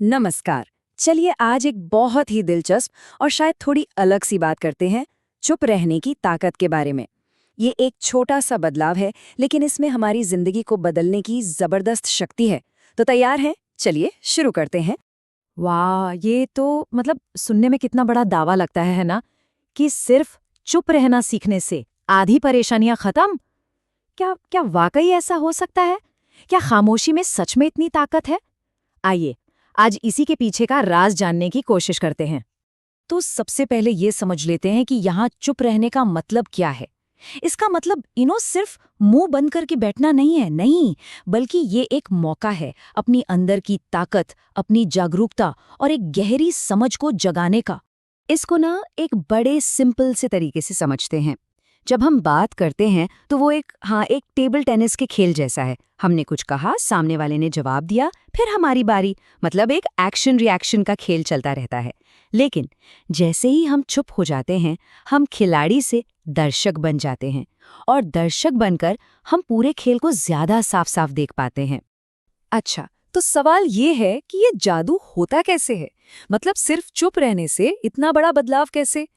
नमस्कार। चलिए आज एक बहुत ही दिलचस्प और शायद थोड़ी अलग सी बात करते हैं, चुप रहने की ताकत के बारे में। ये एक छोटा सा बदलाव है, लेकिन इसमें हमारी जिंदगी को बदलने की जबरदस्त शक्ति है। तो तैयार हैं? चलिए शुरू करते हैं। वाह, ये तो सुनने में कितना बड़ा दावा लगता है ना? कि सिर्फ चुप रहना सीखने से आधी परेशानियां खत्म। क्या क्या वाकई ऐसा हो सकता है? क्या खामोशी में सच में इतनी ताकत है? आइए आज इसी के पीछे का राज जानने की कोशिश करते हैं। तो सबसे पहले ये समझ लेते हैं कि यहाँ चुप रहने का मतलब क्या है। इसका मतलब सिर्फ मुंह बंद करके बैठना नहीं है, नहीं, बल्कि ये एक मौका है अपनी अंदर की ताकत, अपनी जागरूकता और एक गहरी समझ को जगाने का। इसको एक बड़े सिंपल से तरीके से समझते हैं। जब हम बात करते हैं तो वो एक टेबल टेनिस के खेल जैसा है। हमने कुछ कहा, सामने वाले ने जवाब दिया, फिर हमारी बारी, मतलब एक एक्शन रिएक्शन का खेल चलता रहता है। लेकिन जैसे ही हम चुप हो जाते हैं, हम खिलाड़ी से दर्शक बन जाते हैं, और दर्शक बनकर हम पूरे खेल को ज्यादा साफ साफ देख पाते हैं। अच्छा, तो सवाल ये है कि ये जादू होता कैसे है? मतलब सिर्फ चुप रहने से इतना बड़ा बदलाव कैसे?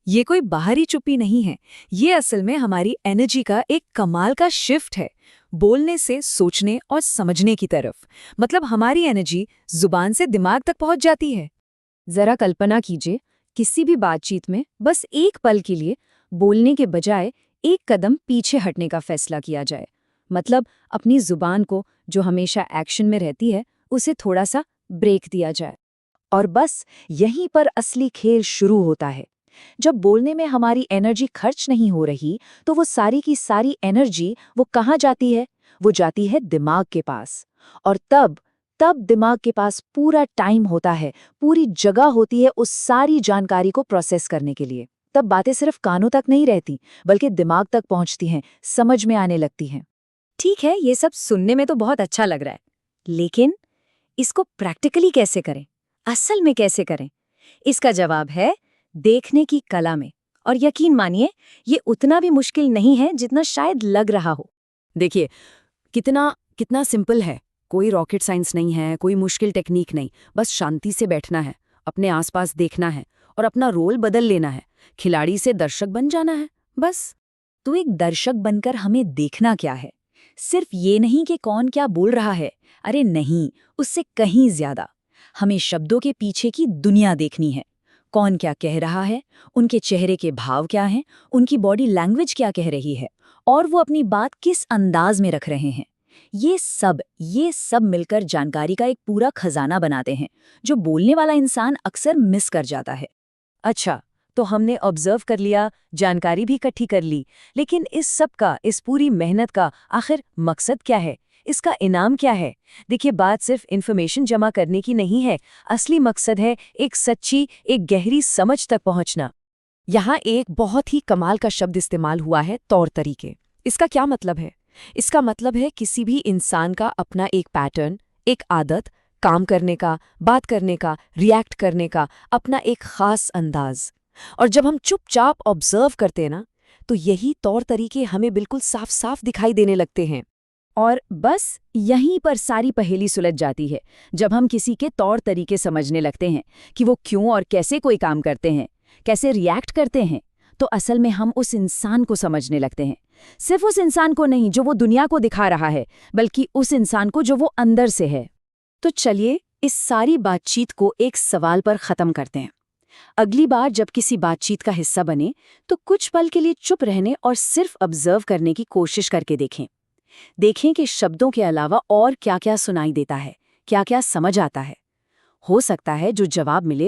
ये कोई बाहरी चुप्पी नहीं है। ये असल में हमारी एनर्जी का एक कमाल का शिफ्ट है, बोलने से सोचने और समझने की तरफ। मतलब हमारी एनर्जी जुबान से दिमाग तक पहुंच जाती है। जरा कल्पना कीजिए, किसी भी बातचीत में बस एक पल के लिए बोलने के बजाय एक कदम पीछे हटने का फैसला किया जाए। मतलब अपनी जुबान को, जो हमेशा एक्शन में रहती है, उसे थोड़ा सा ब्रेक दिया जाए। और बस यहीं पर असली खेल शुरू होता है। जब बोलने में हमारी एनर्जी खर्च नहीं हो रही, तो वो सारी की सारी एनर्जी वो कहाँ जाती है? वो जाती है दिमाग के पास। और तब दिमाग के पास पूरा टाइम होता है, पूरी जगह होती है उस सारी जानकारी को प्रोसेस करने के लिए। तब बातें सिर्फ कानों तक नहीं रहती, बल्कि दिमाग तक पहुंचती हैं, समझ में आने लगती हैं। ठीक है, ये सब सुनने में तो बहुत अच्छा लग रहा है, लेकिन इसको प्रैक्टिकली कैसे करें? असल में कैसे करें? इसका जवाब है देखने की कला में। और यकीन मानिए, ये उतना भी मुश्किल नहीं है जितना शायद लग रहा हो। देखिए, कितना कितना सिंपल है। कोई रॉकेट साइंस नहीं है, कोई मुश्किल टेक्निक नहीं। बस शांति से बैठना है, अपने आसपास देखना है और अपना रोल बदल लेना है। खिलाड़ी से दर्शक बन जाना है, बस। तो एक दर्शक बनकर हमें देखना क्या है? सिर्फ ये नहीं कि कौन क्या बोल रहा है, अरे नहीं, उससे कहीं ज्यादा। हमें शब्दों के पीछे की दुनिया देखनी है। कौन क्या कह रहा है, उनके चेहरे के भाव क्या हैं, उनकी बॉडी लैंग्वेज क्या कह रही है, और वो अपनी बात किस अंदाज में रख रहे हैं। ये सब मिलकर जानकारी का एक पूरा खजाना बनाते हैं, जो बोलने वाला इंसान अक्सर मिस कर जाता है। अच्छा, तो हमने ऑब्जर्व कर लिया, जानकारी भी इकट्ठी कर ली, लेकिन इस पूरी मेहनत का आखिर मकसद क्या है? इसका इनाम क्या है? देखिए, बात सिर्फ इन्फॉर्मेशन जमा करने की नहीं है। असली मकसद है एक गहरी समझ तक पहुंचना। यहाँ एक बहुत ही कमाल का शब्द इस्तेमाल हुआ है, तौर तरीके। इसका क्या मतलब है? इसका मतलब है किसी भी इंसान का अपना एक पैटर्न, एक आदत, काम करने का, बात करने का, रिएक्ट करने का अपना एक खास अंदाज। और जब हम चुपचाप ऑब्जर्व करते हैं ना, तो यही तौर तरीके हमें बिल्कुल साफ साफ दिखाई देने लगते हैं। और बस यहीं पर सारी पहेली सुलझ जाती है। जब हम किसी के तौर तरीके समझने लगते हैं कि वो क्यों और कैसे कोई काम करते हैं, कैसे रिएक्ट करते हैं, तो असल में हम उस इंसान को समझने लगते हैं। सिर्फ उस इंसान को नहीं जो वो दुनिया को दिखा रहा है, बल्कि उस इंसान को जो वो अंदर से है। तो चलिए इस सारी बातचीत को एक सवाल पर खत्म करते हैं। अगली बार जब किसी बातचीत का हिस्सा बने, तो कुछ पल के लिए चुप रहने और सिर्फ ऑब्जर्व करने की कोशिश करके देखें कि शब्दों के अलावा और क्या क्या सुनाई देता है, क्या क्या समझ आता है। हो सकता है जो जवाब मिले